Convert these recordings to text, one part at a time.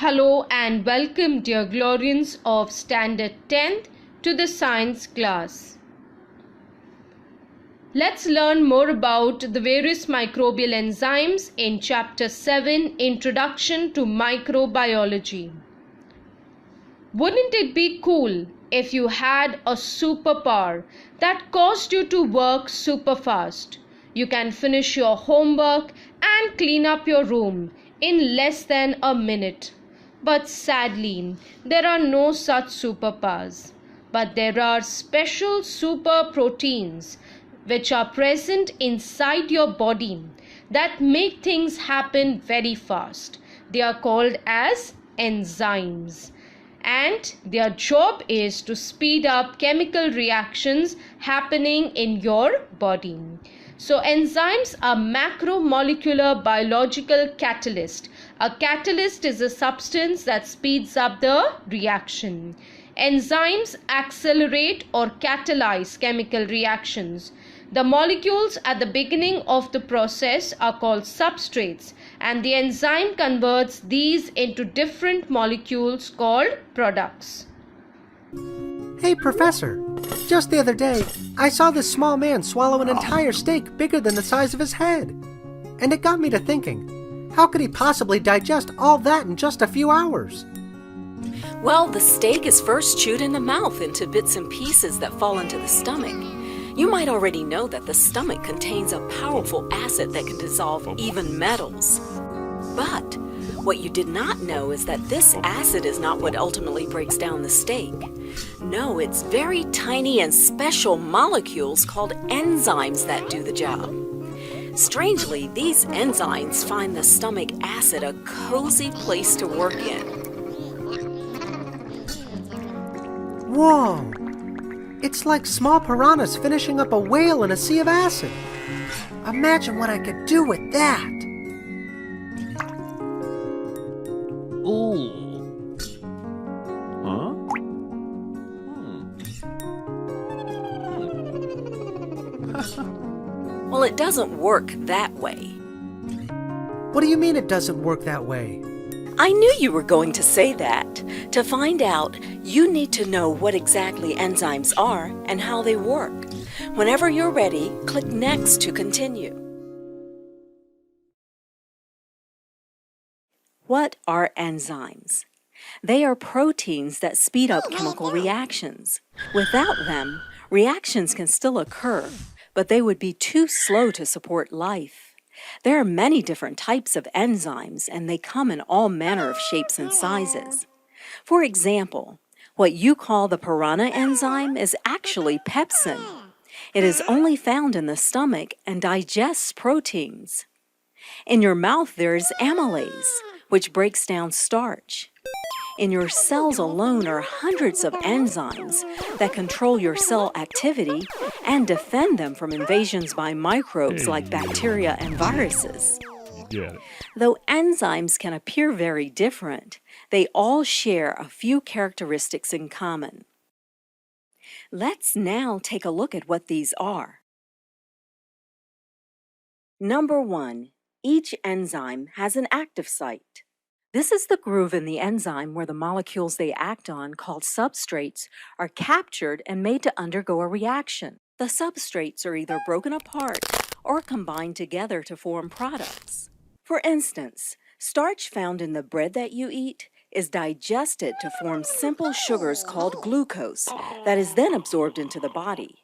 Hello and welcome, dear Glorians of Standard 10th, to the science class. Let's learn more about the various microbial enzymes in Chapter 7, Introduction to Microbiology. Wouldn't it be cool if you had a superpower that caused you to work super fast? You can finish your homework and clean up your room in less than a minute. But sadly, there are no such superpowers. But there are special super proteins which are present inside your body that make things happen very fast. They are called as enzymes. And their job is to speed up chemical reactions happening in your body. So enzymes are macromolecular biological catalyst. A catalyst is a substance that speeds up the reaction. Enzymes accelerate or catalyze chemical reactions. The molecules at the beginning of the process are called substrates, and the enzyme converts these into different molecules called products. Hey, Professor. Just the other day, I saw this small man swallow an entire steak bigger than the size of his head. And it got me to thinking, how could he possibly digest all that in just a few hours? Well, the steak is first chewed in the mouth into bits and pieces that fall into the stomach. You might already know that the stomach contains a powerful acid that can dissolve even metals. But what you did not know is that this acid is not what ultimately breaks down the steak. No, it's very tiny and special molecules called enzymes that do the job. Strangely, these enzymes find the stomach acid a cozy place to work in. Whoa! It's like small piranhas finishing up a whale in a sea of acid. Imagine what I could do with that. Ooh. Huh? Well, it doesn't work that way. What do you mean it doesn't work that way? I knew you were going to say that. To find out, you need to know what exactly enzymes are and how they work. Whenever you're ready, click Next to continue. What are enzymes? They are proteins that speed up chemical reactions. Without them, reactions can still occur, but they would be too slow to support life. There are many different types of enzymes, and they come in all manner of shapes and sizes. For example, what you call the piranha enzyme is actually pepsin. It is only found in the stomach and digests proteins. In your mouth there is amylase, which breaks down starch. In your cells alone are hundreds of enzymes that control your cell activity and defend them from invasions by microbes like bacteria and viruses. Though enzymes can appear very different, they all share a few characteristics in common. Let's now take a look at what these are. Number 1, each enzyme has an active site. This is the groove in the enzyme where the molecules they act on, called substrates, are captured and made to undergo a reaction. The substrates are either broken apart or combined together to form products. For instance, starch found in the bread that you eat is digested to form simple sugars called glucose that is then absorbed into the body.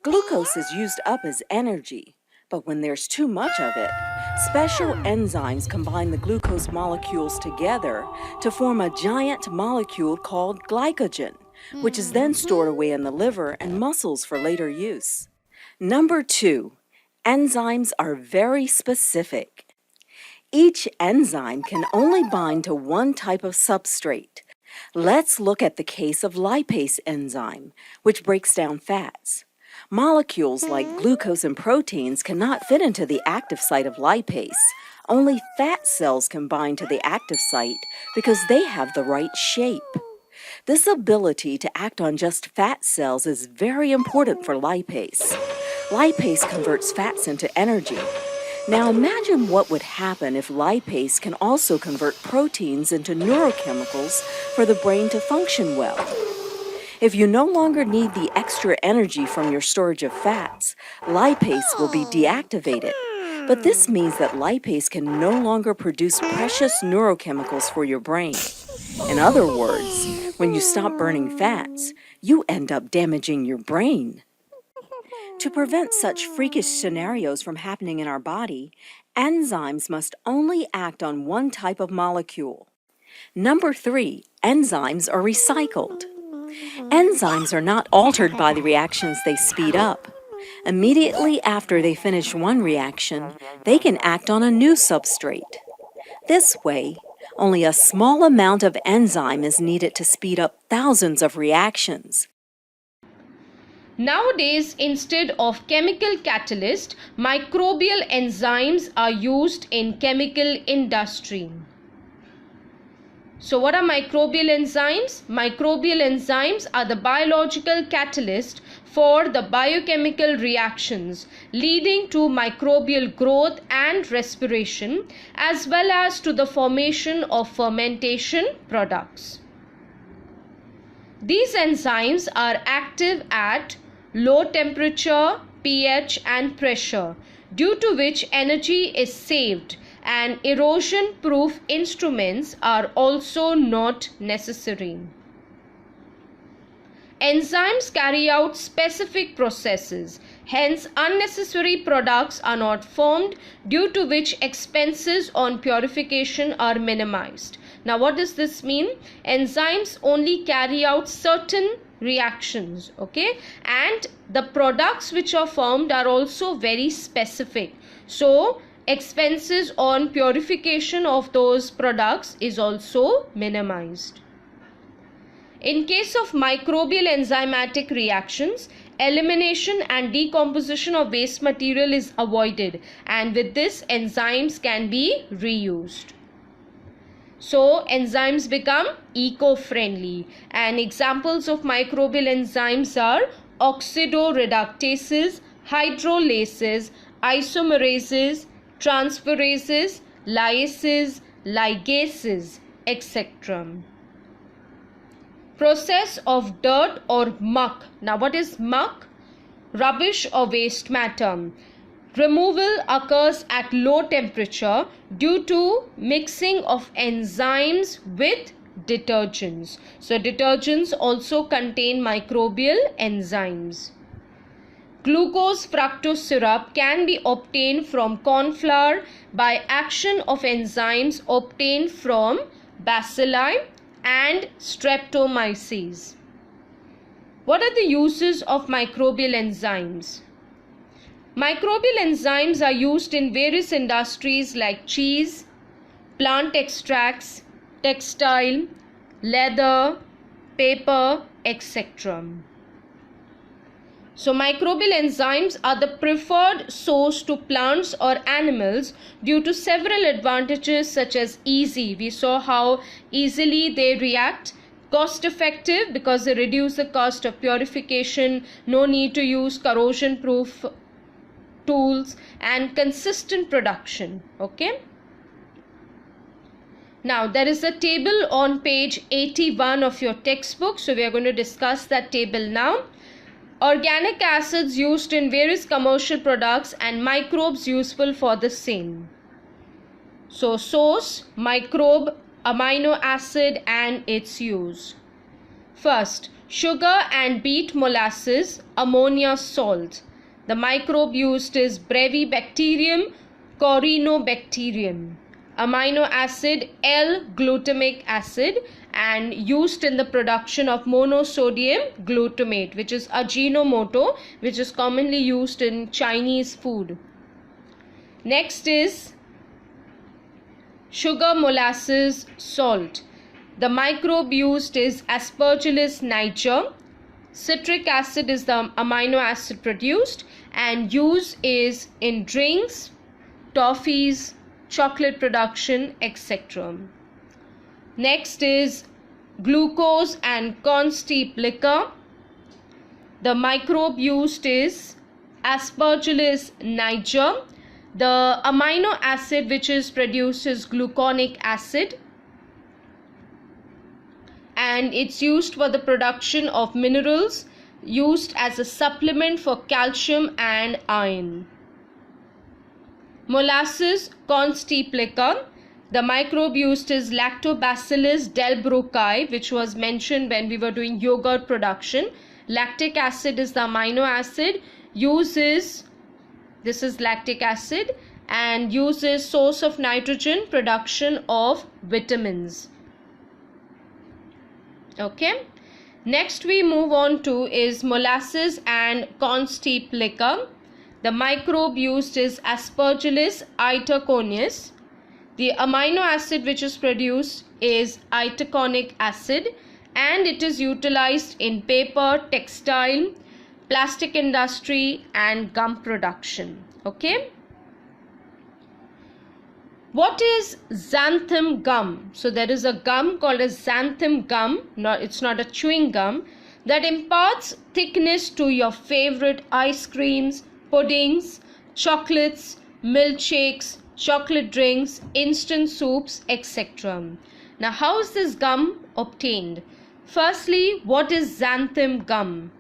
Glucose is used up as energy, but when there's too much of it, special enzymes combine the glucose molecules together to form a giant molecule called glycogen, which is then stored away in the liver and muscles for later use. Number 2, enzymes are very specific. Each enzyme can only bind to one type of substrate. Let's look at the case of lipase enzyme, which breaks down fats. Molecules like glucose and proteins cannot fit into the active site of lipase. Only fat cells can bind to the active site because they have the right shape. This ability to act on just fat cells is very important for lipase. Lipase converts fats into energy. Now imagine what would happen if lipase can also convert proteins into neurochemicals for the brain to function well. If you no longer need the extra energy from your storage of fats, lipase will be deactivated. But this means that lipase can no longer produce precious neurochemicals for your brain. In other words, when you stop burning fats, you end up damaging your brain. To prevent such freakish scenarios from happening in our body, enzymes must only act on one type of molecule. Number 3, enzymes are recycled. Enzymes are not altered by the reactions they speed up. Immediately after they finish one reaction, they can act on a new substrate. This way, only a small amount of enzyme is needed to speed up thousands of reactions. Nowadays, instead of chemical catalyst, microbial enzymes are used in chemical industry. So what are microbial enzymes? Microbial enzymes are the biological catalyst for the biochemical reactions leading to microbial growth and respiration, as well as to the formation of fermentation products. These enzymes are active at low temperature, pH and pressure, due to which energy is saved, and erosion-proof instruments are also not necessary. Enzymes carry out specific processes, hence unnecessary products are not formed, due to which expenses on purification are minimized. Now what does this mean? Enzymes only carry out certain reactions, okay, and the products which are formed are also very specific. So expenses on purification of those products is also minimized. In case of microbial enzymatic reactions, elimination and decomposition of waste material is avoided, and with this enzymes can be reused. So enzymes become eco-friendly, and examples of microbial enzymes are oxidoreductases, hydrolases, isomerases, transferases, lyases, ligases, etc. Process of dirt or muck. Now what is muck? Rubbish or waste matter. Removal occurs at low temperature due to mixing of enzymes with detergents. So detergents also contain microbial enzymes. Glucose fructose syrup can be obtained from corn flour by action of enzymes obtained from bacilli and streptomyces. What are the uses of microbial enzymes? Microbial enzymes are used in various industries like cheese, plant extracts, textile, leather, paper, etc. So microbial enzymes are the preferred source to plants or animals due to several advantages such as easy. We saw how easily they react. Cost effective because they reduce the cost of purification, no need to use corrosion proof tools, and consistent production. Okay. Now there is a table on page 81 of your textbook, so we are going to discuss that table now. Organic acids used in various commercial products and microbes useful for the same. So source, microbe, amino acid and its use. First, sugar and beet molasses, ammonia salt. The microbe used is Brevibacterium corynebacterium. Amino acid L-glutamic acid, and used in the production of monosodium glutamate, which is Ajinomoto, which is commonly used in Chinese food. Next is sugar, molasses, salt. The microbe used is Aspergillus niger. Citric acid is the amino acid produced, and use is in drinks, toffees, chocolate production, etc. Next is glucose and corn steep liquor. The microbe used is Aspergillus niger. The amino acid which is produced is gluconic acid, and it's used for the production of minerals, used as a supplement for calcium and iron. Molasses constiplica. The microbe used is Lactobacillus delbrueckii, which was mentioned when we were doing yogurt production. Lactic acid is the amino acid. This is lactic acid, and uses source of nitrogen, production of vitamins. Okay. Next we move on to is molasses and constiplica. The microbe used is Aspergillus itaconus. The amino acid which is produced is itaconic acid, and it is utilized in paper, textile, plastic industry and gum production. Okay. What is xanthan gum? So there is a gum called as xanthan gum. It's not a chewing gum, that imparts thickness to your favorite ice creams, puddings, chocolates, milkshakes, chocolate drinks, instant soups, etc. Now, how is this gum obtained? Firstly, what is xanthan gum?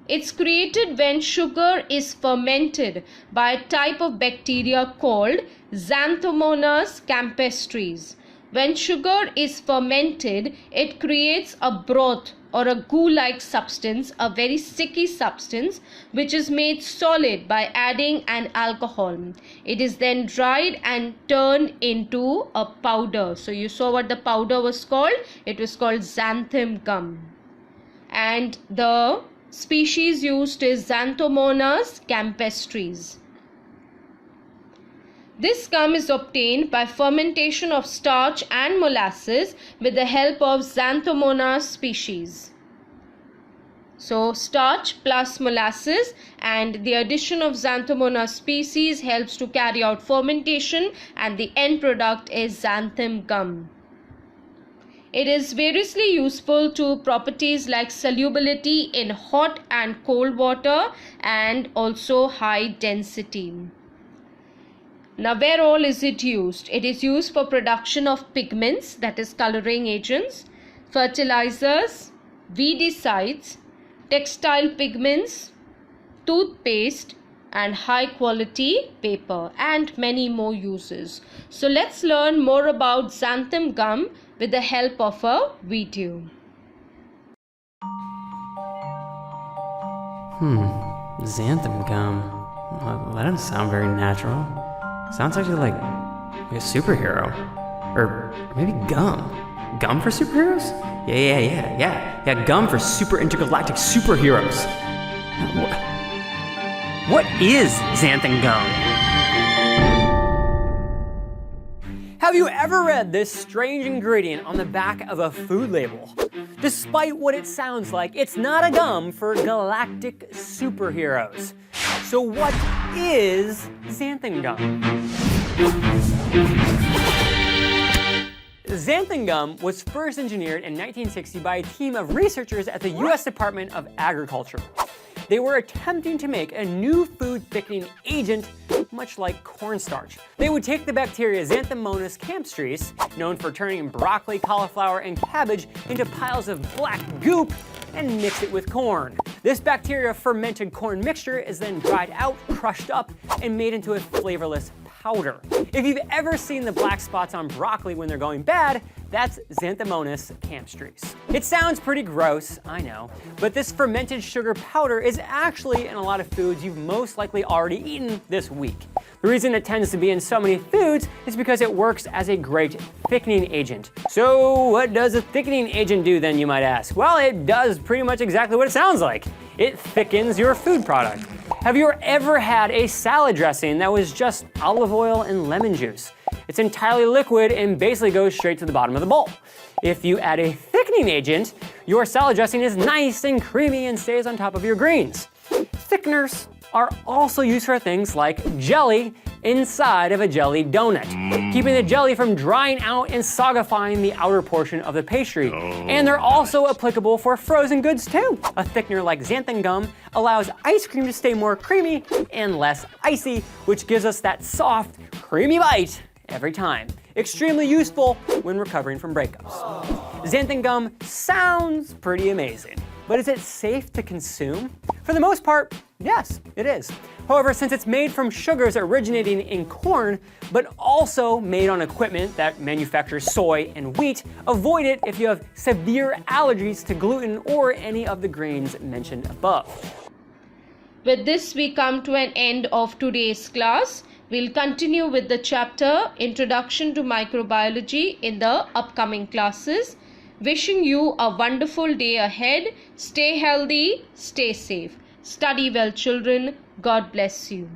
It's created when sugar is fermented by a type of bacteria called Xanthomonas campestris. When sugar is fermented, it creates a broth or a goo-like substance, a very sticky substance, which is made solid by adding an alcohol. It is then dried and turned into a powder. So you saw what the powder was called? It was called xanthan gum. And the species used is Xanthomonas campestris. This gum is obtained by fermentation of starch and molasses with the help of Xanthomonas species. So starch plus molasses and the addition of Xanthomonas species helps to carry out fermentation, and the end product is xanthan gum. It is variously useful to properties like solubility in hot and cold water and also high density. Now, where all is it used? It is used for production of pigments, that is coloring agents, fertilizers, weedicides, textile pigments, toothpaste, and high quality paper, and many more uses. So let's learn more about xanthan gum with the help of a video. Xanthan gum. Well, that doesn't sound very natural. Sounds actually like a superhero. Or maybe gum. Gum for superheroes? Yeah, gum for super intergalactic superheroes. What is xanthan gum? Have you ever read this strange ingredient on the back of a food label? Despite what it sounds like, it's not a gum for galactic superheroes. So what is xanthan gum? Xanthan gum was first engineered in 1960 by a team of researchers at the US Department of Agriculture. They were attempting to make a new food thickening agent, much like cornstarch. They would take the bacteria Xanthomonas campestris, known for turning broccoli, cauliflower, and cabbage into piles of black goop, and mix it with corn. This bacteria fermented corn mixture is then dried out, crushed up, and made into a flavorless powder. If you've ever seen the black spots on broccoli when they're going bad, that's Xanthomonas campestris. It sounds pretty gross, I know, but this fermented sugar powder is actually in a lot of foods you've most likely already eaten this week. The reason it tends to be in so many foods is because it works as a great thickening agent. So what does a thickening agent do then, you might ask? Well, it does pretty much exactly what it sounds like. It thickens your food product. Have you ever had a salad dressing that was just olive oil and lemon juice? It's entirely liquid and basically goes straight to the bottom of the bowl. If you add a thickening agent, your salad dressing is nice and creamy and stays on top of your greens. Thickeners are also used for things like jelly inside of a jelly donut, keeping the jelly from drying out and sogifying the outer portion of the pastry. And they're also applicable for frozen goods too. A thickener like xanthan gum allows ice cream to stay more creamy and less icy, which gives us that soft, creamy bite every time. Extremely useful when recovering from breakups. Xanthan gum sounds pretty amazing, but is it safe to consume? For the most part, yes, it is. However, since it's made from sugars originating in corn, but also made on equipment that manufactures soy and wheat, avoid it if you have severe allergies to gluten or any of the grains mentioned above. With this, we come to an end of today's class. We'll continue with the chapter Introduction to Microbiology in the upcoming classes. Wishing you a wonderful day ahead. Stay healthy, stay safe. Study well, children. God bless you.